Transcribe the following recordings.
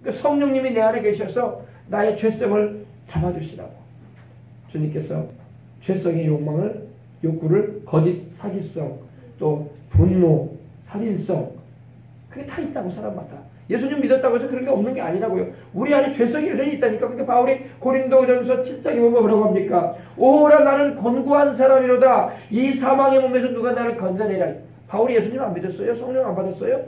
그러니까 성령님이 내 안에 계셔서 나의 죄성을 잡아주시라고. 주님께서 죄성의 욕구를 거짓, 사기성, 또 분노, 살인성, 그게 다 있다고 사람마다. 예수님 믿었다고 해서 그런 게 없는 게 아니라고요. 우리 안에 죄성이 여전히 있다니까. 그러니까 바울이 고린도전서 7장에 보면 뭐라고 합니까? 오라 나는 곤고한 사람이로다. 이 사망의 몸에서 누가 나를 건져내랴. 바울이 예수님 안 믿었어요? 성령 안 받았어요?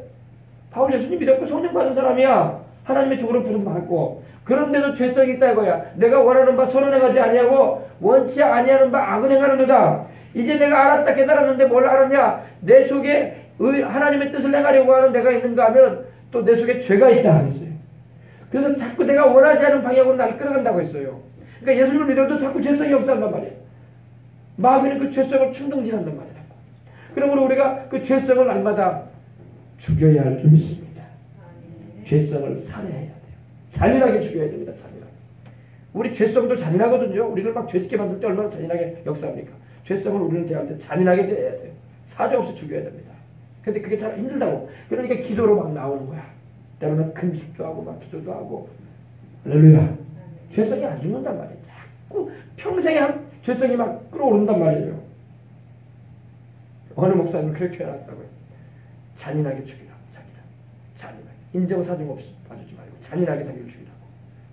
바울 예수님 믿었고 성령 받은 사람이야. 하나님의 종으로 부름 받고. 그런데도 죄성이 있다 이거야. 내가 원하는 바 선을 행하지 아니하고 원치 아니하는 바 악을 행하는도다. 이제 내가 알았다 깨달았는데 뭘 알았냐? 내 속에 하나님의 뜻을 행하려고 하는 내가 있는가 하면 또 내 속에 죄가 있다 하겠어요. 그래서 자꾸 내가 원하지 않은 방향으로 날 끌어간다고 했어요. 그러니까 예수님을 믿어도 자꾸 죄성이 역사한단 말이에요. 마귀는 그 죄성을 충동질한단 말이에요. 그러므로 우리가 그 죄성을 날마다 죽여야 할 줄 믿습니다. 죄성을 살해해야 돼요. 잔인하게 죽여야 됩니다. 잔인하게. 우리 죄성도 잔인하거든요. 우리를 막 죄짓게 만들 때 얼마나 잔인하게 역사합니까? 죄성을 우리를 대할 때 잔인하게 대해야 돼요. 사정없이 죽여야 됩니다. 근데 그게 참 힘들다고. 그러니까 기도로 막 나오는 거야. 때로는 금식도 하고 막 기도도 하고. 할렐루야. 죄성이 안 죽는단 말이에요. 자꾸 평생에 죄성이 막 끌어오른단 말이에요. 어느 목사님은 그렇게 해놨다고요. 잔인하게 죽이라고. 잔인하게. 인정사정 없이 봐주지 말고 잔인하게 자기를 죽이라고.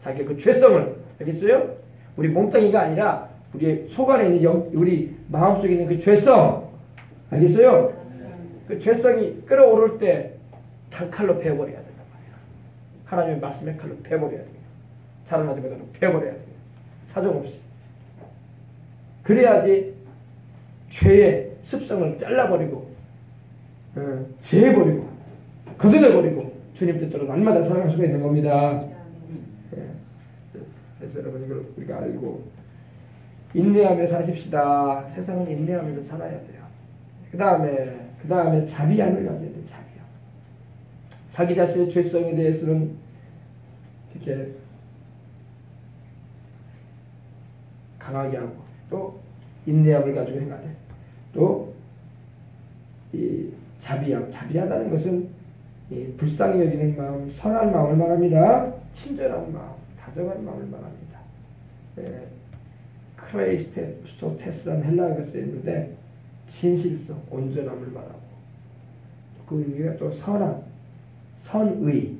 자기의 그 죄성을, 알겠어요? 우리 몸뚱이가 아니라 우리 속 안에 있는 우리 마음속에 있는 그 죄성, 알겠어요? 그 죄성이 끌어오를 때 단칼로 베어버려야 된단 말이야. 하나님의 말씀의 칼로 베어버려야 돼요. 자라나지 못하도록 베어버려야 돼요. 사정없이. 그래야지 죄의 습성을 잘라버리고 제해버리고 거슬려버리고 주님 뜻대로 날마다 살아갈 수가 있는 겁니다. 그래서 여러분 이걸 우리가 알고 인내하며 사십시다. 세상은 인내하면서 살아야 돼요. 그 다음에 자비함을 가져야 돼요. 자비함. 자기 자신의 죄성에 대해서는 이렇게 강하게 하고 또 인내함을 가지고 해야 돼. 또 이 자비하다는 것은 이 불쌍히 여기는 마음, 선한 마음을 말합니다. 친절한 마음, 다정한 마음을 말합니다. 크레이스토테스라는 헬라어가 쓰였는데 진실성, 온전함을 말하고 그 의미가 또 선함, 선의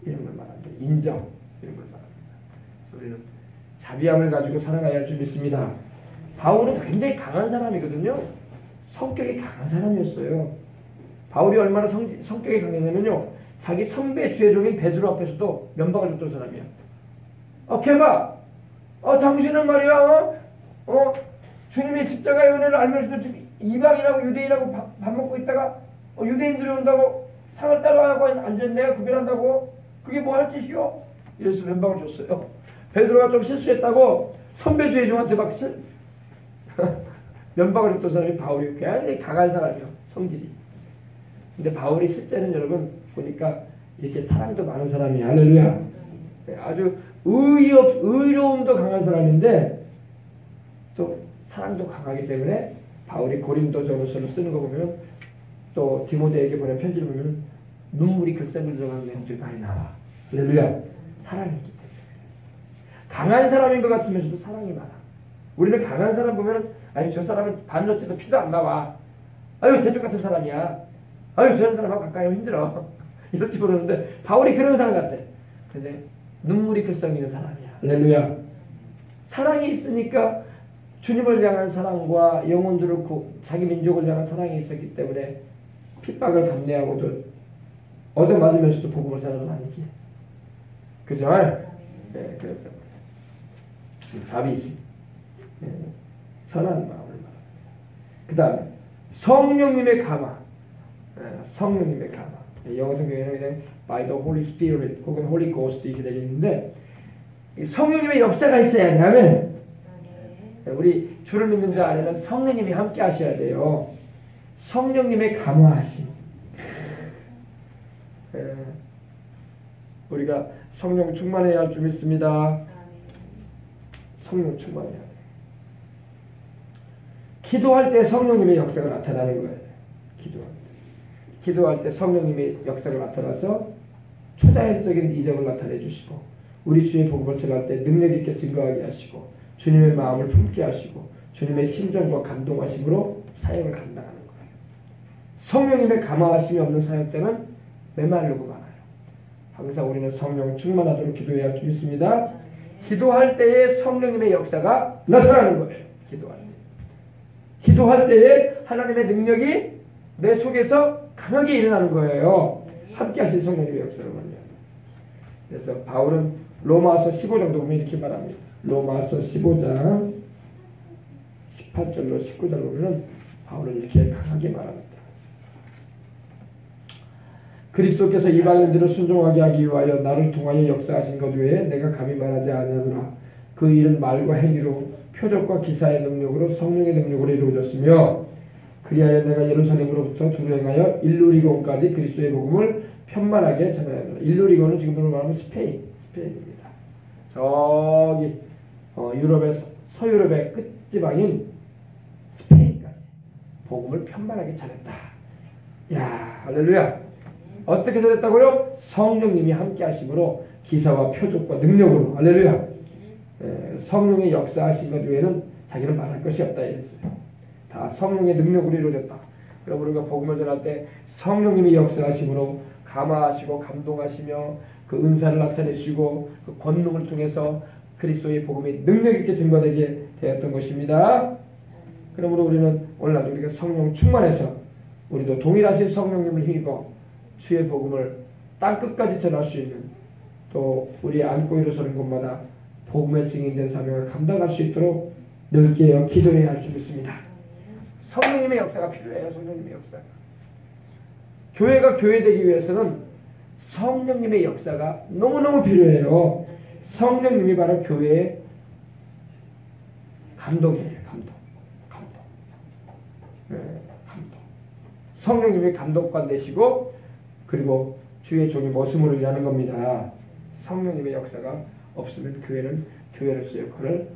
이런 걸 말합니다. 인정 이런 걸 말합니다. 그래서 우리는 자비함을 가지고 살아가야 할 줄 믿습니다. 바울은 굉장히 강한 사람이거든요. 성격이 강한 사람이었어요. 바울이 얼마나 성격이 강했냐면요. 자기 선배 주의종인 베드로 앞에서도 면박을 줬던 사람이야. 걔봐. 당신은 말이야. 주님의 십자가의 은혜를 알면서도 이방인하고 유대인하고 밥 먹고 있다가 유대인들이 온다고 상을 따라하고 앉은 내가 구별한다고? 그게 뭐 할 짓이요? 이래서 면박을 줬어요. 베드로가 좀 실수했다고 선배 주의종한테 막 면박을 줬던 사람이 바울이 굉장히 강한 사람이요. 성질이. 근데 바울이 실제는 여러분 보니까 이렇게 사랑도 많은 사람이에요. 할렐루야. 아주 의로움도 강한 사람인데 또 사랑도 강하기 때문에 바울이 고린도전서를 쓰는 거 보면 또 디모데에게 보낸 편지를 보면 눈물이 글썽글 들어가는 내용들이 많이 나와. 할렐루야. 사랑이 있기 때문에. 강한 사람인 것 같으면서도 사랑이 많아. 우리는 강한 사람 보면 아니 저 사람은 반로 때도 피도 안 나와. 아유 대쪽 같은 사람이야. 아유 저런 사람하고 가까이 하면 힘들어. 이럴지 모르는데 바울이 그런 사람 같아. 근데 눈물이 글썽이는 사람이야. 할렐루야. 사랑이 있으니까 주님을 향한 사랑과 영혼들을 자기 민족을 향한 사랑이 있었기 때문에 핍박을 감내하고도 얻어맞으면서도 복음을 전하는 아니지. 그죠? 네, 그렇죠. 자비심. 네, 선한 마음을 말합니다. 그 다음에 성령님의 감화. 성령님의 감화. 영어 성경에는 그냥 by the Holy Spirit 혹은 Holy Ghost 이렇게 되어 있는데 성령님의 역사가 있어야 되면 우리 주를 믿는 자 안에는 성령님이 함께 하셔야 돼요. 성령님의 감화하심. 우리가 성령 충만해야 할 줄 믿습니다. 성령 충만해야 돼. 기도할 때 성령님의 역사가 나타나는 거예요. 기도할 때 성령님의 역사가 나타나서 초자연적인 이적을 나타내 주시고 우리 주의 복음을 전할 때 능력 있게 증거하게 하시고 주님의 마음을 품게 하시고 주님의 심정과 감동하심으로 사역을 감당하는 거예요. 성령님의 감화하심이 없는 사역자는 메마르고 말아요. 항상 우리는 성령 충만하도록 기도해야 할 줄 믿습니다. 기도할 때에 성령님의 역사가 나타나는 거예요. 기도할 때에 하나님의 능력이 내 속에서 강하게 일어나는 거예요. 함께 하신 성령님의 역사를 말이에요. 그래서 바울은 로마서 15장도 보면 이렇게 말합니다. 로마서 15장 18절로 19절로 보면 바울은 이렇게 강하게 말합니다. 그리스도께서 이방인들을 순종하게 하기 위하여 나를 통하여 역사하신 것 외에 내가 감히 말하지 아니하노라. 그 일은 말과 행위로 표적과 기사의 능력으로 성령의 능력으로 이루어졌으며 그리하여 내가 예루살렘으로부터 두루 행하여 일루리곤까지 그리스도의 복음을 편만하게 전하였노라. 일루리곤은 지금으로 말하면 스페인입니다. 저기 유럽의 서유럽의 끝지방인 스페인까지 복음을 편만하게 전했다. 야, 할렐루야. 어떻게 전했다고요? 성령님이 함께 하심으로 기사와 표적과 능력으로. 할렐루야. 성령의 역사하신 것 외에는 자기는 말할 것이 없다 이랬어요. 다 성령의 능력으로 이루어졌다. 여러분 우리가 복음을 전할 때 성령님이 역사하심으로 감화하시고 감동하시며 그 은사를 나타내시고 그 권능을 통해서 그리스도의 복음이 능력 있게 증거되게 되었던 것입니다. 그러므로 우리는 오늘날도 우리가 성령 충만해서 우리도 동일하신 성령님을 힘입어 주의 복음을 땅끝까지 전할 수 있는 또 우리 안고 일어서는 곳마다 복음의 증인된 사명을 감당할 수 있도록 늘 깨어 기도해야 할 줄 믿습니다. 성령님의 역사가 필요해요. 성령님의 역사가. 교회가 교회되기 위해서는 성령님의 역사가 너무너무 필요해요. 성령님이 바로 교회의 감독이에요. 감독. 네, 감독. 성령님이 감독관 되시고 그리고 주의 종이 머슴으로 일하는 겁니다. 성령님의 역사가 없으면 교회는 교회로서의 역할을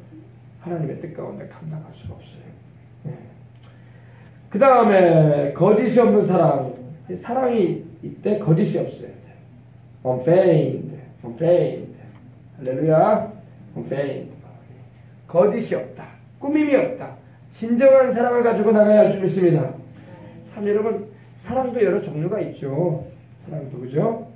하나님의 뜻 가운데 감당할 수가 없어요. 네. 그 다음에 거짓이 없는 사랑. 사랑이 이때 거짓이 없어요. unfeigned. 할렐루야. unfeigned. 거짓이 없다. 꾸밈이 없다. 진정한 사랑을 가지고 나가야 할 줄 믿습니다. 참 여러분 사랑도 여러 종류가 있죠. 사랑도 그죠?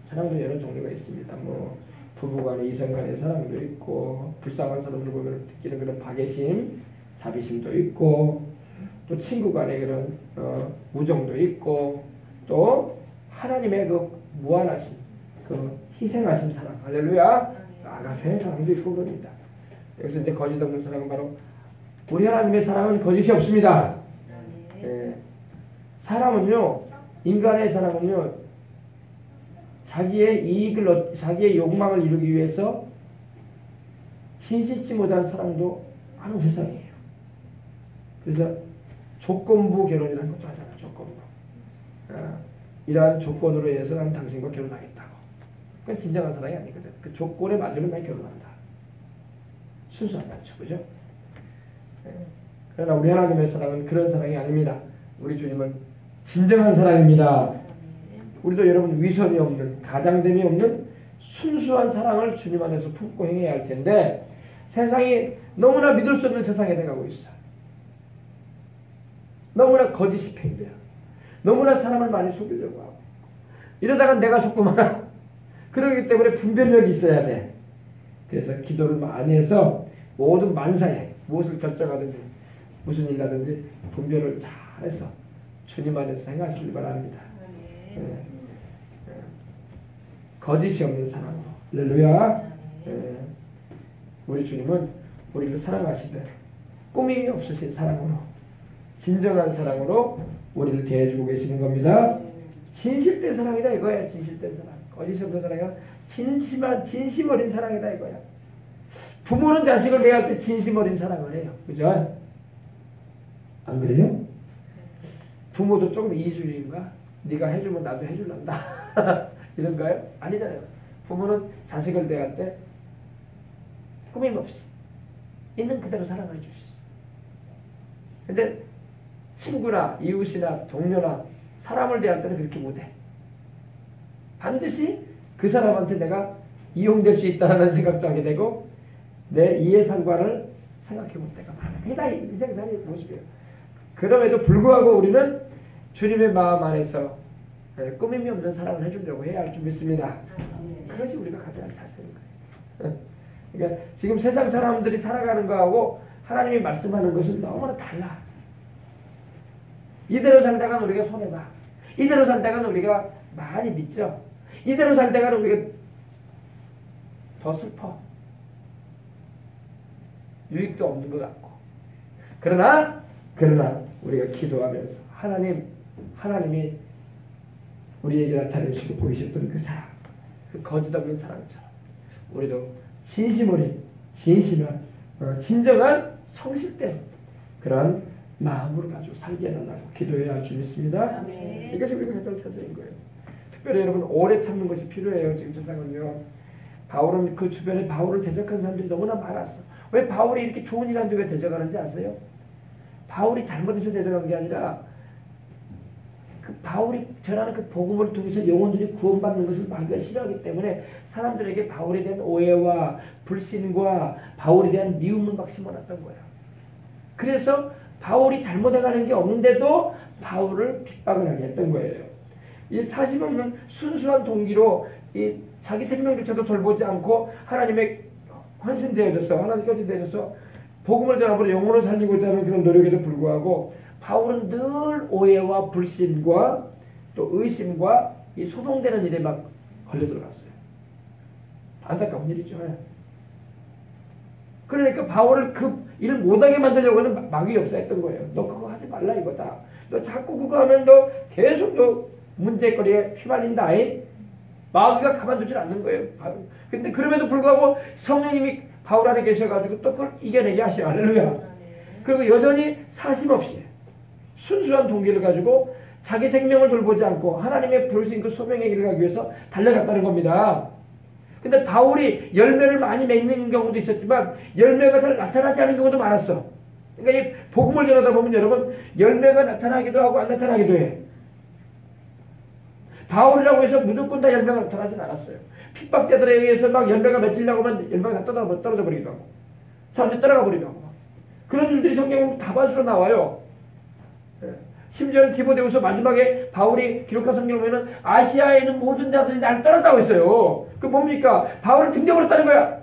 사랑도 여러 종류가 있습니다. 뭐 부부간의 이성간의 사랑도 있고 불쌍한 사람들 보면 느끼는 그런 박애심, 자비심도 있고 또 친구간의 그런 우정도 있고 또 하나님의 그 무한하신 그 희생하신 사랑, 할렐루야, 아가페의 사랑도 있고 그럽니다. 여기서 이제 거짓 없는 사랑은 바로 우리 하나님의 사랑은 거짓이 없습니다. 사람은요, 인간의 사랑은요, 자기의 욕망을 이루기 위해서 진실치 못한 사랑도 하는 세상이에요. 그래서 조건부 결혼이라는 것도 하잖아요. 조건부. 이러한 조건으로 인해서 난 당신과 결혼하겠다고. 그건 진정한 사랑이 아니거든. 그 조건에 맞으면 난 결혼한다. 순수하지 않죠. 그죠? 그러나 우리 하나님의 사랑은 그런 사랑이 아닙니다. 우리 주님은 진정한 사랑입니다. 우리도 여러분 위선이 없는, 가장됨이 없는 순수한 사랑을 주님 안에서 품고 행해야 할 텐데 세상이 너무나 믿을 수 없는 세상에 돼가고 있어. 너무나 거짓이 팽배야. 너무나 사람을 많이 속이려고 하고 이러다가 내가 속고 말아. 그러기 때문에 분별력이 있어야 돼. 그래서 기도를 많이 해서 모든 만사에 무엇을 결정하든지 무슨 일 하든지 분별을 잘해서 주님 안에서 행하시길 바랍니다. 거짓이 없는 사랑으로. 할렐루야. 우리 주님은 우리를 사랑하시되 꾸밈이 없으신 사랑으로 진정한 사랑으로 우리를 대해주고 계시는 겁니다. 진실된 사랑이다 이거야. 진실된 사랑. 거짓이 없는 사랑이 아니라 진심 어린 사랑이다 이거야. 부모는 자식을 대할 때 진심 어린 사랑을 해요. 그죠? 안 그래요? 부모도 조금 이기주의인가? 네가 해주면 나도 해줄란다. 이런가요? 아니잖아요. 부모는 자식을 대할 때 꾸밈 없이 있는 그대로 사랑을 해줄 수 있어요. 근데 친구나 이웃이나 동료나 사람을 대할 때는 그렇게 못해. 반드시 그 사람한테 내가 이용될 수 있다는 생각도 하게 되고 내 이해상관을 생각해 볼 때가 많아요. 그게 다 인생살이의 모습이에요. 그럼에도 불구하고 우리는 주님의 마음 안에서 꾸밈이 없는 사랑을 해주려고 해야 할 줄 믿습니다. 그것이 우리가 가져야 할 자세인 거예요. 그러니까 지금 세상 사람들이 살아가는 거하고 하나님이 말씀하는 것은 너무나 달라. 이대로 살다가는 우리가 손해봐. 이대로 살다가는 우리가 많이 믿죠. 이대로 살다가는 우리가 더 슬퍼. 유익도 없는 것 같고. 그러나 우리가 기도하면서 하나님이 우리에게 나타내시고 보이셨던 그 사랑, 그 거짓 없는 사랑처럼 우리도 진심한 진정한 성실된 그런 마음으로 가지고 살게 해달라고 기도해야 할 줄 믿습니다. 이것이 우리가 가장 자세인 거예요. 특별히 여러분 오래 참는 것이 필요해요. 지금 세상은요. 바울은 그 주변에 바울을 대적한 사람들이 너무나 많았어. 왜 바울이 이렇게 좋은 일 하는데 왜 대적하는지 아세요? 바울이 잘못해서 대적한 게 아니라 그 바울이 전하는 그 복음을 통해서 영혼들이 구원받는 것을 마귀가 싫어하기 때문에 사람들에게 바울에 대한 오해와 불신과 바울에 대한 미움을 막 심어놨던 거야. 그래서 바울이 잘못해가는 게 없는데도 바울을 핍박을 하게 했던 거예요. 이 사심 없는 순수한 동기로 이 자기 생명조차도 돌보지 않고 하나님의 헌신되어져서 하나님께 헌신되어져서 복음을 전함으로 영혼을 살리고자 하는 그런 노력에도 불구하고 바울은 늘 오해와 불신과 또 의심과 이 소동되는 일에 막 걸려 들어갔어요. 안타까운 일이죠. 그러니까 바울을 그 일을 못하게 만들려고 하는 마귀 역사했던 거예요. 너 그거 하지 말라 이거다. 너 자꾸 그거 하면 너 계속 너 문제거리에 휘말린다. 마귀가 가만두질 않는 거예요. 근데 그럼에도 불구하고 성령님이 바울 안에 계셔가지고 또 그걸 이겨내게 하시오. 할렐루야. 그리고 여전히 사심 없이 순수한 동기를 가지고 자기 생명을 돌보지 않고 하나님의 부르신 그 소명의 길을 가기 위해서 달려갔다는 겁니다. 근데 바울이 열매를 많이 맺는 경우도 있었지만 열매가 잘 나타나지 않은 경우도 많았어. 그러니까 이 복음을 전하다 보면 여러분 열매가 나타나기도 하고 안 나타나기도 해. 바울이라고 해서 무조건 다 열매가 나타나진 않았어요. 핍박자들에 의해서 막 열매가 맺히려고 하면 열매가 다 떨어져 버리기도 하고 사람들이 따라가 버리기도 하고 그런 일들이 성경에 다반수로 나와요. 심지어는 디모데후서 마지막에 바울이 기록한 성경을 보면 아시아에 있는 모든 자들이 날 떠났다고 했어요. 그 뭡니까? 바울을 등져버렸다는 거야.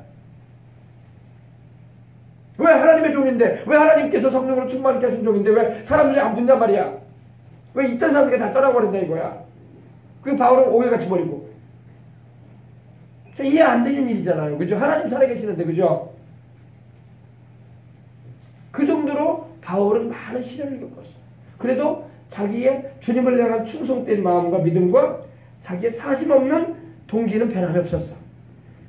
왜 하나님의 종인데 왜 하나님께서 성령으로 충만케 하신 종인데 왜 사람들이 안 붙냔 말이야. 왜 이딴 사람들이 다 떠나버린다 이거야. 그 바울은 오해같이 버리고 이해 안 되는 일이잖아요. 그죠? 하나님 살아계시는데 그죠? 그 정도로 바울은 많은 시련을 겪었어. 그래도 자기의 주님을 향한 충성된 마음과 믿음과 자기의 사심 없는 동기는 변함이 없었어.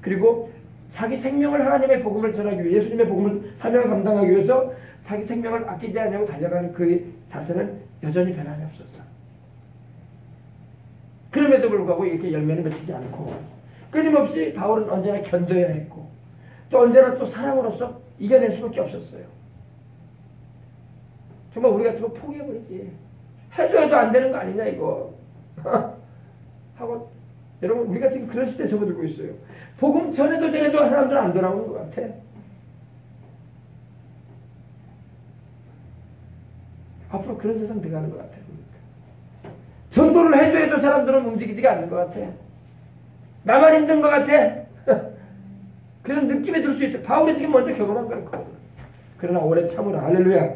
그리고 자기 생명을 하나님의 복음을 전하기 위해 예수님의 복음을 사명을 감당하기 위해서 자기 생명을 아끼지 않냐고 달려가는 그 자세는 여전히 변함이 없었어. 그럼에도 불구하고 이렇게 열매는 맺히지 않고 끊임없이 바울은 언제나 견뎌야 했고 또 언제나 또 사랑으로서 이겨낼 수밖에 없었어요. 정말 우리 같으면 포기해버리지. 해도 안 되는 거 아니냐 이거 하고 여러분 우리가 지금 그런 시대에 접어들고 있어요. 복음 전에도 사람들은 안 돌아오는 것 같아. 앞으로 그런 세상 돼가는 것 같아. 전도를 해도 사람들은 움직이지가 않는 것 같아. 나만 힘든 것 같아. 그런 느낌이 들 수 있어. 바울이 지금 먼저 경험한 거야. 그러나 오래 참으라. 할렐루야.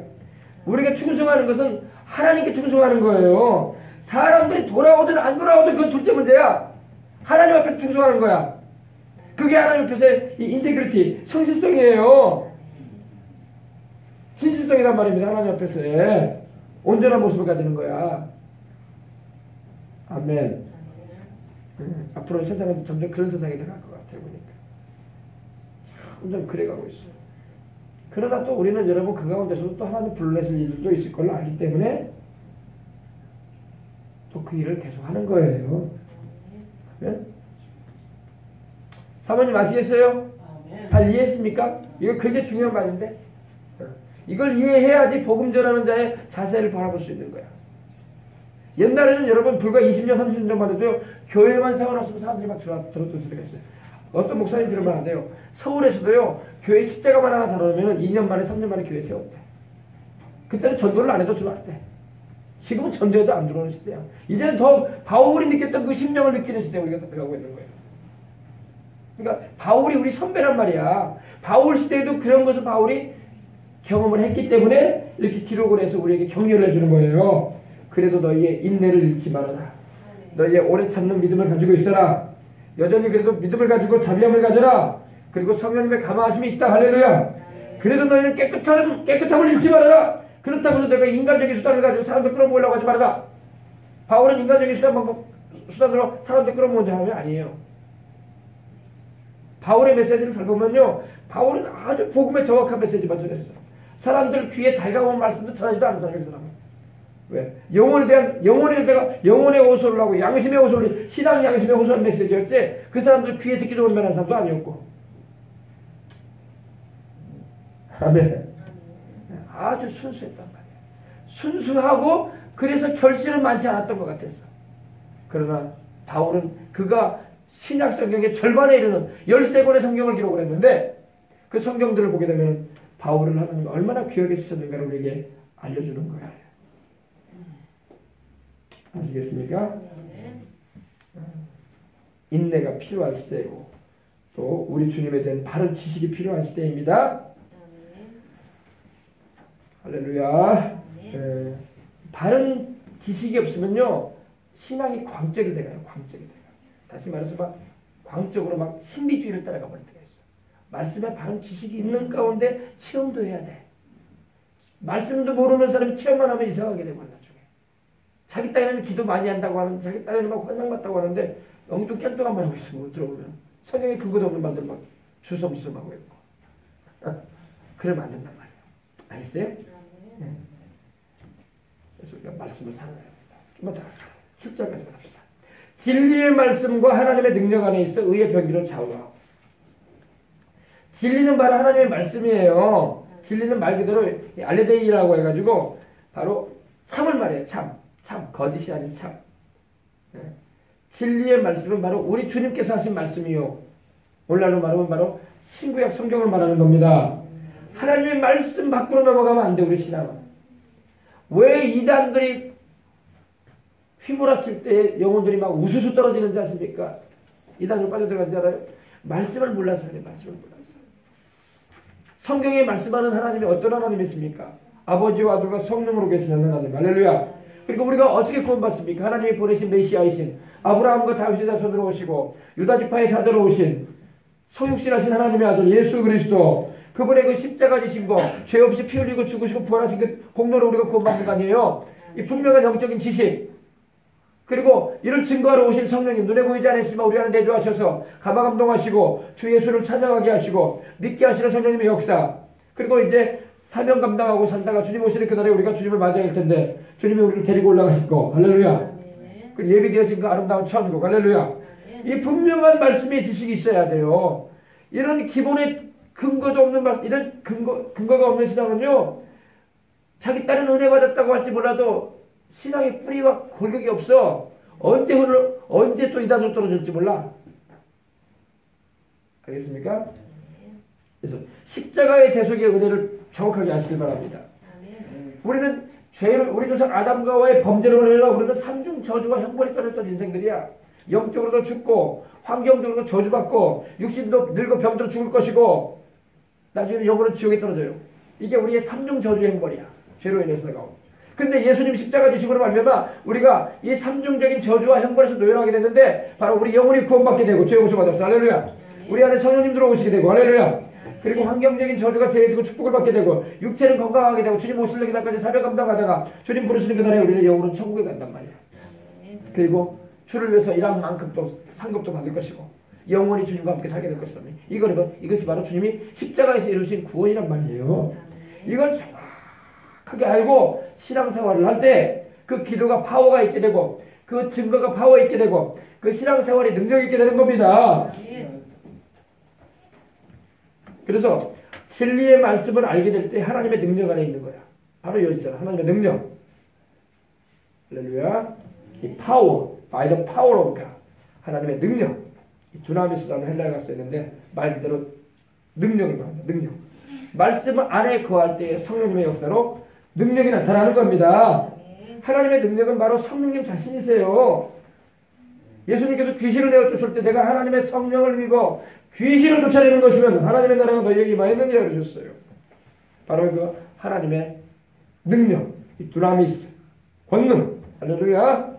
우리가 충성하는 것은 하나님께 충성하는 거예요. 사람들이 돌아오든 안 돌아오든 그건 둘째 문제야. 하나님 앞에서 충성하는 거야. 그게 하나님 앞에서의 이 인테그리티, 성실성이에요. 진실성이란 말입니다. 하나님 앞에서의 온전한 모습을 가지는 거야. 아멘. 앞으로 세상은 점점 그런 세상이 돼갈 것 같아요. 보니까. 점점 그래가고 있어요. 그러나 또 우리는 여러분 그 가운데서도 또 하나님 불러내실 일들도 있을 걸로 알기 때문에 또 그 일을 계속 하는 거예요. 네? 사모님 아시겠어요? 잘 이해했습니까? 이거 굉장히 중요한 말인데 이걸 이해해야지 복음 전하는 자의 자세를 바라볼 수 있는 거야. 옛날에는 여러분 불과 20년, 30년 전만 해도 교회만 세워놨으면 사람들이 막 들었던 소리가 있어요. 어떤 목사님 그런 말 한대요. 서울에서도요, 교회 십자가만 하나 달아놓으면 2년 만에, 3년 만에 교회 세웠대. 그때는 전도를 안 해도 들어왔대. 지금은 전도해도 안 들어오는 시대야. 이제는 더 바울이 느꼈던 그 심령을 느끼는 시대에 우리가 살아가고 있는 거예요. 그러니까 바울이 우리 선배란 말이야. 바울 시대에도 그런 것을 바울이 경험을 했기 때문에 이렇게 기록을 해서 우리에게 격려를 해주는 거예요. 그래도 너희의 인내를 잃지 말아라. 너희의 오래 참는 믿음을 가지고 있어라. 여전히 그래도 믿음을 가지고 자비함을 가져라. 그리고 성령님의 감화하심이 있다. 할렐루야. 그래도 너희는 깨끗함을 잃지 말아라. 그렇다고 해서 내가 인간적인 수단을 가지고 사람들 끌어모으려고 하지 말아라. 바울은 인간적인 수단으로 사람들 끌어모으는 사람이 아니에요. 바울의 메시지를 잘 보면요, 바울은 아주 복음의 정확한 메시지만 전했어. 사람들 귀에 달가운 말씀도 전하지도 않은 사람이 그 사람은. 왜? 영혼의 호소를 하고 양심의 호소를, 신앙 양심의 호소한 메시지였지, 그 사람들 귀에 듣기 좋은 만한 사람도 아니었고. 아멘. 아주 순수했단 말이야. 순수하고 그래서 결실은 많지 않았던 것 같았어. 그러나 바울은 그가 신약 성경의 절반에 이르는 13권의 성경을 기록을 했는데 그 성경들을 보게 되면 바울을 하나님이 얼마나 귀하게 쓰셨는가를 우리에게 알려주는 거야. 아시겠습니까? 인내가 필요한 시대이고 또 우리 주님에 대한 바른 지식이 필요한 시대입니다. 할렐루야. 바른 지식이 없으면요, 신앙이 광적이 돼가요. 광적이 돼요. 다시 말해서 막 광적으로 막 신비주의를 따라가 버릴 때가 있어. 말씀에 바른 지식이 있는 가운데 체험도 해야 돼. 말씀도 모르는 사람이 체험만 하면 이상하게 되고 나중에. 자기 딴에는 기도 많이 한다고 하는데, 자기 딴에는 막 환상 같다고 하는데 엉뚱 깽뚱한 말 하고 있으면 들어보면 성경에 근거도 없는 말들 막 주섬주섬하고 있고. 그러면 안 된단 말이에요. 알겠어요? 네. 그래서 우리가 말씀을 살아야 합니다. 좀만 더 7절까지 갑시다. 진리의 말씀과 하나님의 능력 안에 있어 의의 병기로 좌우하고. 진리는 바로 하나님의 말씀이에요. 진리는 말 그대로 알레데이라고 해가지고 바로 참을 말이에요. 참. 거짓이 아닌 참. 진리의 말씀은 바로 우리 주님께서 하신 말씀이요. 오늘날로 말하면 바로 신구약 성경을 말하는 겁니다. 하나님의 말씀 밖으로 넘어가면 안 돼, 우리 신앙은. 왜 이단들이 휘몰아칠 때 영혼들이 막 우수수 떨어지는지 아십니까? 이단으로 빠져들어간지 알아요? 말씀을 몰라서 그래, 말씀을 몰라서. 성경에 말씀하는 하나님이 어떤 하나님이십니까? 아버지와 아들과 성령으로 계시는 하나님. 할렐루야. 그리고 우리가 어떻게 구원받습니까? 하나님이 보내신 메시아이신 아브라함과 다윗의 자손으로 오시고 유다지파의 사자로 오신 소육신하신 하나님의 아들 예수 그리스도, 그분의 그 십자가 지신 거, 죄 없이 피 흘리고 죽으시고 부활하신 그 공로로 우리가 구원받는 거 아니에요? 이 분명한 영적인 지식, 그리고 이를 증거하러 오신 성령님, 눈에 보이지 않았지만 우리 안에 내주하셔서 감화감동하시고 주 예수를 찬양하게 하시고 믿게 하시는 성령님의 역사, 그리고 이제 사명 감당하고 살다가 주님 오시는 그날에 우리가 주님을 맞이해야 할 텐데 주님이 우리를 데리고 올라가실 거. 할렐루야. 그리고 예비되어진 그 아름다운 천국. 할렐루야. 이 분명한 말씀의 지식이 있어야 돼요. 이런 기본의 근거도 없는 말, 이런 근거가 없는 신앙은요, 자기 딸은 은혜 받았다고 할지 몰라도 신앙의 뿌리와 골격이 없어. 언제 또 이단으로 떨어질지 몰라. 알겠습니까? 그래서 십자가의 대속의 은혜를 정확하게 아시길 바랍니다. 우리는 우리 조상 아담과 와의 범죄로 인해 우리는 삼중 저주와 형벌이 떨어졌던 인생들이야. 영적으로도 죽고 환경적으로도 저주받고 육신도 늙어 병들어 죽을 것이고 나중에 영으로 지옥에 떨어져요. 이게 우리의 삼중 저주의 형벌이야. 죄로 인해서가. 근데 예수님 십자가 지심으로 말미암아 우리가 이 삼중적인 저주와 형벌에서 노연하게 됐는데 바로 우리 영혼이 구원받게 되고 죄 용서 받았어. 할렐루야. 우리 안에 성령님 들어오시게 되고 할렐루야. 그리고 환경적인 저주가 제해지고 축복을 받게 되고 육체는 건강하게 되고 주님 오시는 그날까지 사명 감당하다가 주님 부르시는 그날에 우리는 영으로 천국에 간단 말이야. 그리고 주를 위해서 일한 만큼 또 상급도 받을 것이고 영원히 주님과 함께 살게 될 것이다. 이것이 바로 주님이 십자가에서 이루신 구원이란 말이에요. 이걸 정확하게 알고 신앙생활을 할 때 그 기도가 파워가 있게 되고 그 증거가 파워 있게 되고 그 신앙생활이 능력이 있게 되는 겁니다. 그래서 진리의 말씀을 알게 될 때 하나님의 능력 안에 있는 거야. 바로 여기잖아. 하나님의 능력. 할렐루야. 이 파워, by the power of God. 하나님의 능력. 이 두나미스라는 헬라어가 쓰였는데 말 그대로 능력을 말합니다. 능력. 말씀 안에 거할 때의 성령님의 역사로 능력이 나타나는 겁니다. 하나님의 능력은 바로 성령님 자신이세요. 예수님께서 귀신을 내어쫓을 때 내가 하나님의 성령을 믿고 귀신을 쫓아내는 것이면 하나님의 나라가 너희에게 임하였느니라 그러셨어요. 바로 그 하나님의 능력, 이 두나미스, 권능. 할렐루야.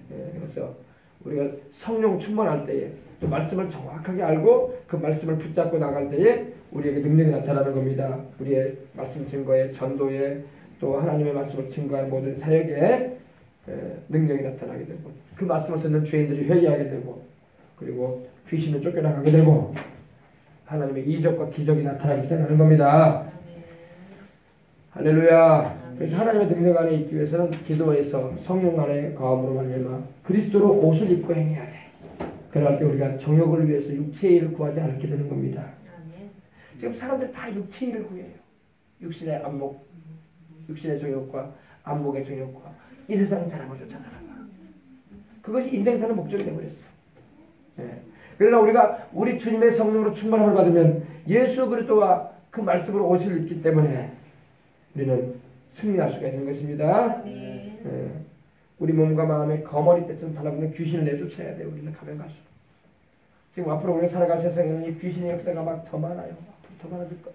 그래서 우리가 성령 충만할 때에 또 말씀을 정확하게 알고 그 말씀을 붙잡고 나갈 때에 우리에게 능력이 나타나는 겁니다. 우리의 말씀 증거에, 전도에, 또 하나님의 말씀을 증거하는 모든 사역에 능력이 나타나게 되고 그 말씀을 듣는 죄인들이 회개하게 되고 그리고 귀신을 쫓겨나가게 되고 하나님의 이적과 기적이 나타나기 시작하는 겁니다. 할렐루야. 그래서 하나님의 능력 안에 있기 위해서는 기도에서 성령 안에 거함으로 말미암아 그리스도로 옷을 입고 행해야 돼. 그럴 때 우리가 정욕을 위해서 육체의 일을 구하지 않게 되는 겁니다. 지금 사람들 다 육체의 일을 구해요. 육신의 안목, 육신의 정욕과 안목의 정욕과 이 세상 사람을 쫓아나가. 그것이 인생 사는 목적이 되어버렸어. 그러나 우리가 우리 주님의 성령으로 충만함을 받으면 예수 그리스도와 그 말씀으로 옷을 입기 때문에 우리는 승리할 수가 있는 것입니다. 우리 몸과 마음의 거머리 때처럼 달라붙는 귀신을 내쫓아야 돼요. 우리는 가면 갈수록. 지금 앞으로 우리가 살아갈 세상에는 이 귀신의 역사가 막 더 많아요. 더 많아질 거.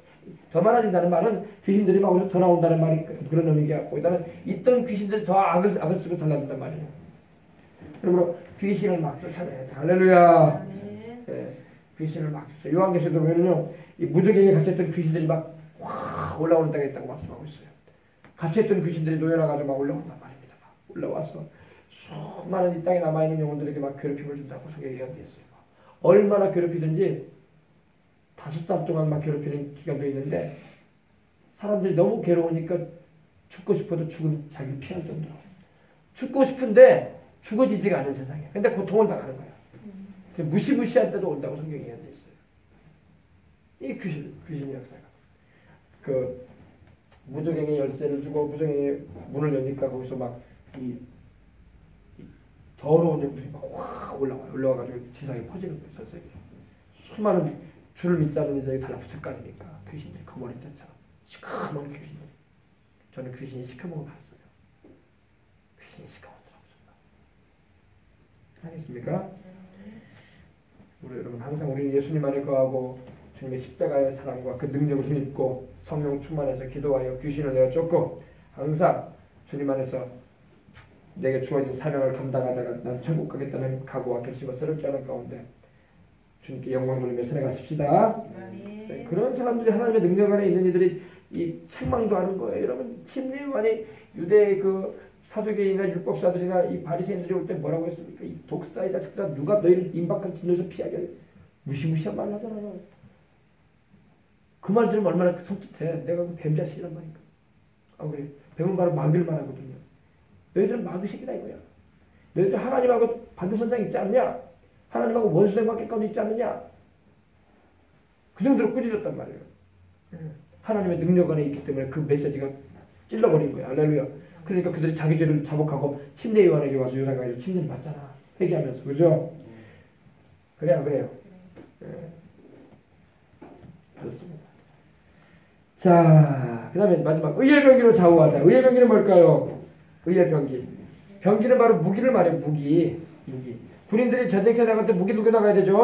더 많아진다는 말은 귀신들이 막 어디서 더 나온다는 말이 그런 의미가 보다는 있던 귀신들이 더 악을 쓰고 달라진단 말이에요. 그러므로 귀신을 막 쫓아내야 돼. 할렐루야. 귀신을 막 쫓아. 요한계시록에 보면요, 이 무적에게 갇혔던 귀신들이 막 확 올라오는 데가 있다고 말씀하고 있어요. 갇혀있던 귀신들이 놓여나가지고 막 올라온단 말입니다. 막 올라와서 수많은 이 땅에 남아있는 영혼들에게 막 괴롭힘을 준다고 성경에 이야기했어요. 얼마나 괴롭히든지 5달 동안 막 괴롭히는 기간도 있는데 사람들이 너무 괴로우니까 죽고 싶어도 죽은 자기를 피할 정도로 죽고 싶은데 죽어지지가 않은 세상이에요. 근데 고통을 당하는 거예요. 무시무시한 때도 온다고 성경에 이야기해 있어요. 이 귀신의 역사가. 그 무적행의 열쇠를 주고 무적행의 문을 여니까 거기서 막 이 더러운 영들이 막 확 올라와가지고 지상에 퍼지는 거예요. 전 세계에. 수많은 줄을 믿지 않는 이들이 달라붙을 거 아닙니까? 귀신들이 거머리 때처럼 시커먼 귀신들. 저는 귀신이 시커먼 거 봤어요. 귀신이 시커먼더라고요. 알겠습니까? 우리 여러분 항상 우리는 예수님 안에 거하고 주님의 십자가의 사랑과 그 능력을 힘입고 성령 충만해서 기도하여 귀신을 내어쫓고 항상 주님 안에서 내게 주어진 사명을 감당하다가 난 천국 가겠다는 각오와 결심을 새롭게 하는 가운데 주님께 영광 돌리며 살아가십시다. 그런 사람들이 하나님의 능력 안에 있는 이들이 이 책망도 하는 거예요. 여러분 침례요한이 유대의 그 사두개인이나 율법사들이나 이 바리새인들이 올 때 뭐라고 했습니까? 이 독사의 자식들아 누가 너희를 임박한 진노에서 피하게 무시무시한 말을 하잖아요. 그 말 들으면 얼마나 섬찟해. 내가 그 뱀자식이란 말인가. 그래. 뱀은 바로 막을 말하거든요. 너희들은 막으식이다 이거야. 너희들 하나님하고 반대선장 있지 않냐? 하나님하고 원수된 관계까지 있지 않느냐? 그 정도로 꾸짖었단 말이에요. 하나님의 능력 안에 있기 때문에 그 메시지가 찔러버린 거야. 할렐루야. 그러니까 그들이 자기 죄를 자복하고 침례 요한에게 와서 요나가 침례를 받잖아. 회개하면서. 그죠? 그래 안 그래요? 그렇습니다. 자, 그 다음에 마지막 의의 병기로 좌우하자. 의의 병기는 뭘까요? 의의 병기. 병기는 바로 무기를 말해요. 무기. 군인들이 전쟁터에 나갈 때 무기 들고 나가야 되죠.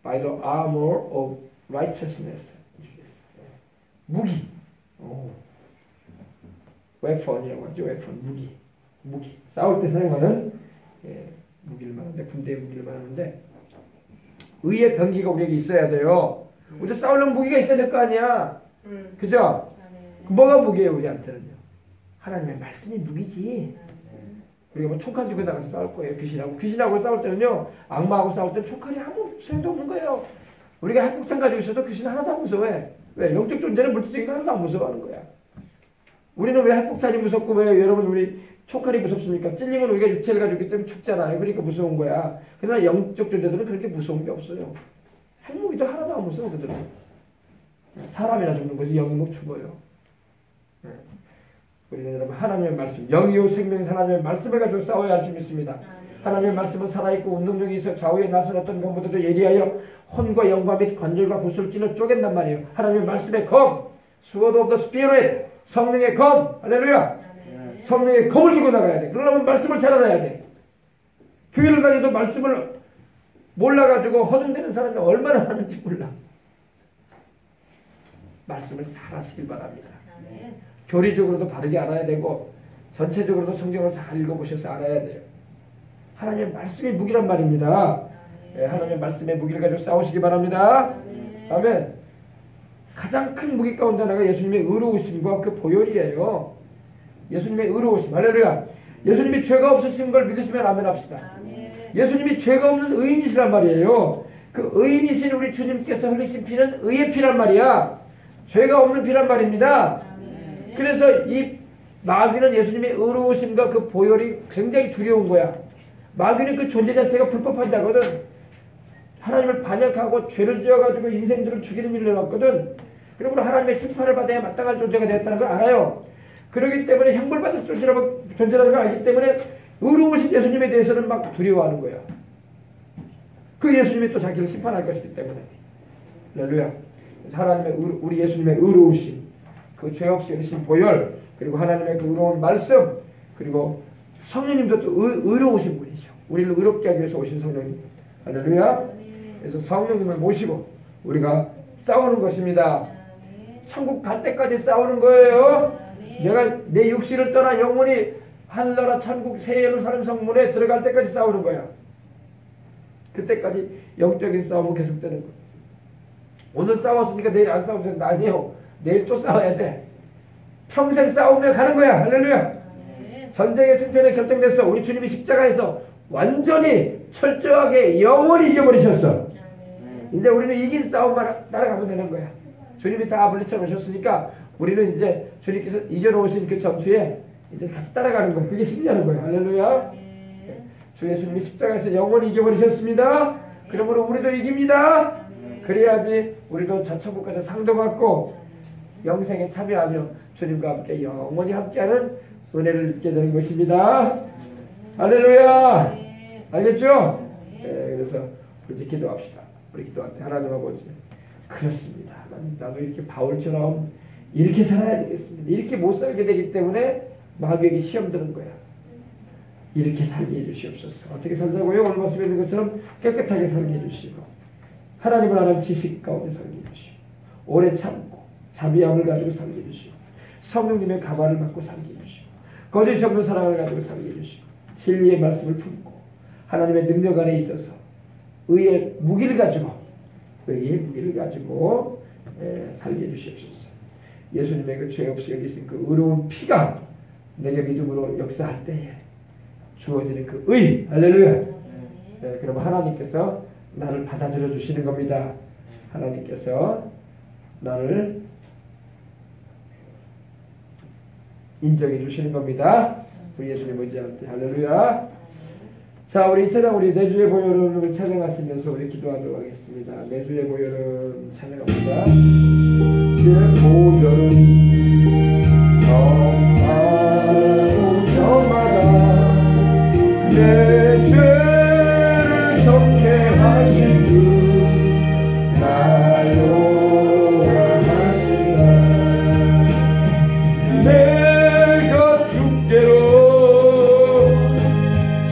By the armor of righteousness. 무기. 웨폰이라고 하죠. 웨폰. 무기. 싸울 때 사용하는 무기를 말하는데 군대의 무기를 말하는데 의의 병기가 우리에게 있어야 돼요. 우리 싸우려면 무기가 있어야 될 거 아니야. 그죠? 뭐가 무기예요 우리한테는요? 하나님의 말씀이 무기지. 우리가 뭐 총칼 들고 나가서 싸울 거예요. 귀신하고 싸울 때는요. 악마하고 싸울 때는 총칼이 아무 소용도 없는 거예요. 우리가 핵폭탄 가지고 있어도 귀신 하나도 안 무서워해. 왜? 영적 존재는 물질적인 거 하나도 안 무서워하는 거야. 우리는 왜 핵폭탄이 무섭고 왜 여러분 우리 총칼이 무섭습니까? 찔리면 우리가 육체를 가지고 있기 때문에 죽잖아요. 그러니까 무서운 거야. 그러나 영적 존재들은 그렇게 무서운 게 없어요. 핵무기도 하나도 안 무서워 그들은. 사람이나 죽는 거지 영이 못 죽어요. 우리는 여러분 하나님의 말씀, 영이요 생명인 하나님의 말씀을 가지고 싸워야 할 줄 믿습니다. 하나님의 말씀은 살아있고 운동력이 있어 좌우에 나선 어떤 검보다도 예리하여 혼과 영과 및 관절과 구슬을 찔러 쪼갠단 말이에요. 하나님의 말씀의 검, sword of the spirit, 성령의 검, 할렐루야. 성령의 검을 들고 나가야 돼. 그러려면 말씀을 잘 알아야 돼. 교회를 다니도 말씀을 몰라가지고 허둥대는 사람이 얼마나 많은지 몰라. 말씀을 잘 하시길 바랍니다. 교리적으로도 바르게 알아야 되고 전체적으로도 성경을 잘 읽어보셔서 알아야 돼요. 하나님의 말씀이 무기란 말입니다. 하나님의 말씀의 무기를 가지고 싸우시기 바랍니다. 아멘. 가장 큰 무기 가운데 하나가 예수님의 의로우심과 그 보혈이에요. 예수님의 의로우심. 할렐루야. 예수님이 죄가 없으신 걸 믿으시면 아멘 합시다. 예수님이 죄가 없는 의인이시란 말이에요. 그 의인이신 우리 주님께서 흘리신 피는 의의 피란 말이야. 죄가 없는 피란 말입니다. 그래서 이 마귀는 예수님의 의로우심과 그 보혈이 굉장히 두려운 거야. 마귀는 그 존재 자체가 불법한 자거든. 하나님을 반역하고 죄를 지어가지고 인생들을 죽이는 일을 해왔거든. 그러므로 하나님의 심판을 받아야 마땅한 존재가 되었다는 걸 알아요. 그렇기 때문에 형벌받을 존재라는 걸 알기 때문에 의로우신 예수님에 대해서는 막 두려워하는 거야. 그 예수님이 또 자기를 심판할 것이기 때문에. 할렐루야. 하나님의 우리 예수님의 의로우심, 그 죄 없이 흘리신 보혈, 그리고 하나님의 그 의로운 말씀, 그리고 성령님도 또 의로우신 분이죠. 우리를 의롭게 하기 위해서 오신 성령님. 할렐루야. 그래서 성령님을 모시고 우리가 싸우는 것입니다. 천국 갈 때까지 싸우는 거예요. 내가 내 육신을 떠나 영혼이 하늘나라 천국 새 예루살렘 성문에 들어갈 때까지 싸우는 거야. 그때까지 영적인 싸움은 계속되는 거야. 오늘 싸웠으니까 내일 안 싸우면 된다. 아니에요. 내일 또 싸워야 돼. 평생 싸우며 가는 거야. 할렐루야. 전쟁의 승패는 결정됐어. 우리 주님이 십자가에서 완전히 철저하게 영원히 이겨버리셨어. 이제 우리는 이긴 싸움만 따라가면 되는 거야. 주님이 다 물리쳐 놓으셨으니까 우리는 이제 주님께서 이겨놓으신 그 전투에 이제 같이 따라가는 거야. 그게 승리하는 거야. 할렐루야. 주 예수님이 십자가에서 영원히 이겨버리셨습니다. 그러므로 우리도 이깁니다. 그래야지 우리도 저 천국 가서 상도 받고 영생에 참여하며 주님과 함께 영원히 함께하는 은혜를 입게 되는 것입니다. 할렐루야. 알겠죠? 네, 그래서 우리 기도합시다. 우리 기도할 때 하나님 아버지, 그렇습니다. 나도 이렇게 바울처럼 이렇게 살아야 되겠습니다. 이렇게 못 살게 되기 때문에 마귀에게 시험 드는 거야. 이렇게 살게 해주시옵소서. 어떻게 살자고요? 오늘 말씀에 있는 것처럼 깨끗하게 살게 해주시고 하나님을 아는 지식 가운데 살게 해주시고 오래 참고 자비함을 가지고 살게 해주시고 성령님의 가발을 받고 살게 해주시고 거짓이 없는 사랑을 가지고 살게 해주시고 진리의 말씀을 품고 하나님의 능력 안에 있어서 의의 무기를 가지고 살게 해주시옵소서. 예수님의 그 죄 없이 여기신 그 의로운 피가 내게 믿음으로 역사할 때에 주어지는 그 의, 할렐루야. 네, 그러면 하나님께서 나를 받아들여 주시는 겁니다. 하나님께서 나를 인정해 주시는 겁니다. 우리 예수님 의지할 때, 할렐루야. 자, 우리 찬양, 우리 내주의 보혈을 찬양하시면서 우리 기도하도록 하겠습니다. 내주의 보혈은 찬양합니다. 내 보혈은 정하고 저마다 내 죄를 정케하신 주 나로 하시라. 내가 주께로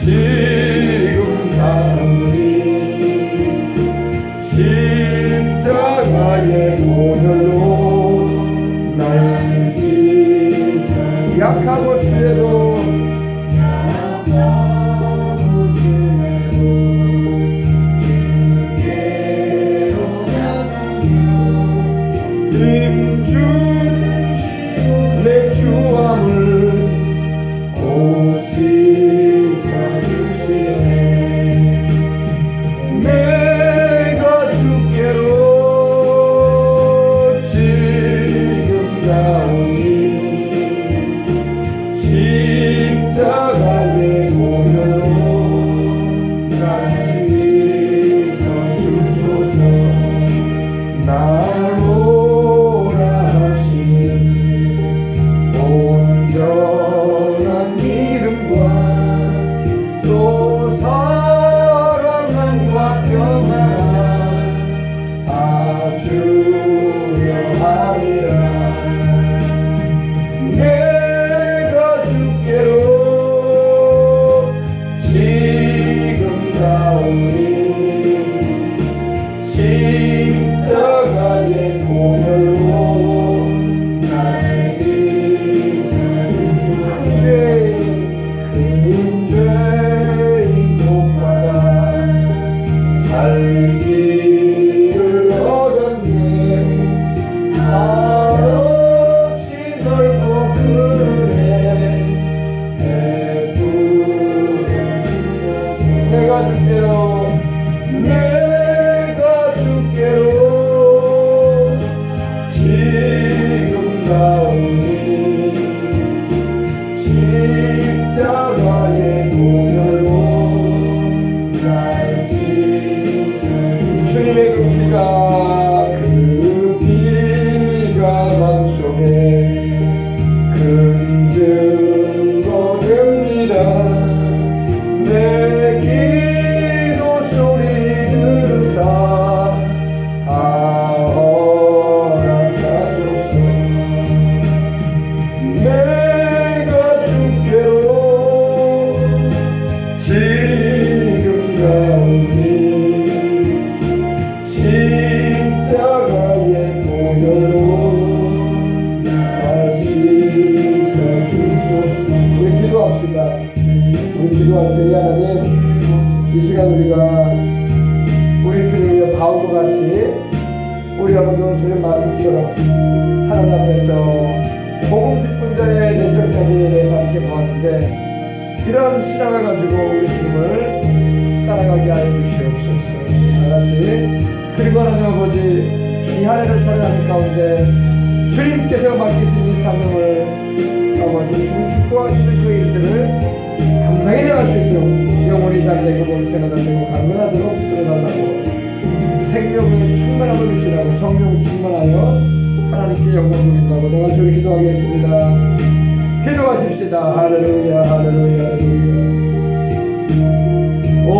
지금 가오니 십자가의 보혈로 날 씻어. 약하고 죄도 주께로 주께 것만 다 주려 함이라. 내가 주께로 지금 가오니 십자가의 보혈로 나를 씻어주소서. 큰 죄인 복받아 살기를 얻었네. 한없이 넓고 크네 베풀어 주소서. 내가 주께로 지금 가오니 십자가의 보혈로 날 씻어주소서. 주님의 그 피가 맘속에 큰 증거 됩니다. 내 기도 소리 들으사 다 허락하소서. 내가 주께로 지금 가오니 십자가의 보혈로 날 씻어주소서. 우리 기도합시다. 우리 기도할 때 하나님, 이 시간 우리가 우리 주님의 바울과 같이 우리 아버지 주님 말씀처럼 하나님 앞에서 복음 듣는 자의 내적까지 대해서 함께 보았는데, 이런 신앙을 가지고 우리 주님을 따라가게 하여 주시옵소서. 다같이 그리고 하나님 아버지, 이 한 해를 살아가는 가운데 주님께서 맡기신 이 사명을 아버지 주님 기뻐하시는 그 일들을 감당해 나갈 수 있도록 영혼이 잘되고 몸새가 잘되고 강건하도록 들어달라고, 생명의 충만함을 주시라고, 성령 충만하여 하나님께 영광 돌린다고 내가 주를 기도하겠습니다. 기도하십시다. 할렐루야 할렐루야 할렐루야. 오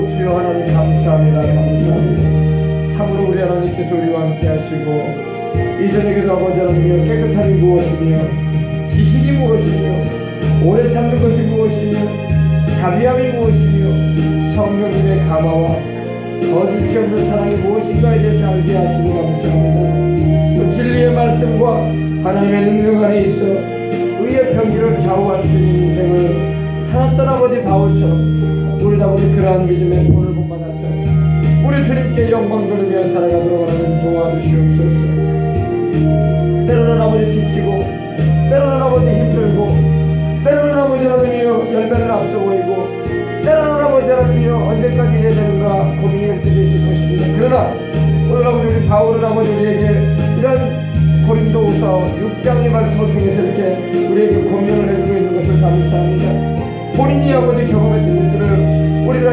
주여 하나님 감사합니다. 감사합니다. 참으로 우리 하나님께서 우리와 함께 하시고, 이전에 기도 아버지 하나님이여 깨끗함이 무엇이며 지식이 무엇이며 오래 참는 것이 무엇이며 자비함이 무엇이며 성령님의 감화와 거짓이 없는 사랑이 무엇인가에 대해서 알게 하시고 감사합니다. 또 진리의 말씀과 하나님의 능력 안에 있어 의의 편지를 좌우할 수 있는 인생을 살았던 아버지 바울처럼 우리 아버지 그러한 믿음의 본을 본받았어 우리 주님께 영광 돌리며 살아가도록 하나님 도와주시옵소서. 때로는 아버지 지치고, 때로는 아버지 힘들고, 때로는 아버지 하나님이여 열매를 앞서 보이고, 때로는 아버지 하나님이여 언제까지 이래야 되는가 고민할 때도 있을 것입니다. 그러나 오늘 아버지 우리 바울은 아버지 우리에게 이런 고린도후서 6장의 말씀을 통해서 이렇게 우리에게 고민을 해주고 있는 것을 감사합니다. 본인이 아버지 경험했던 일들을 우리를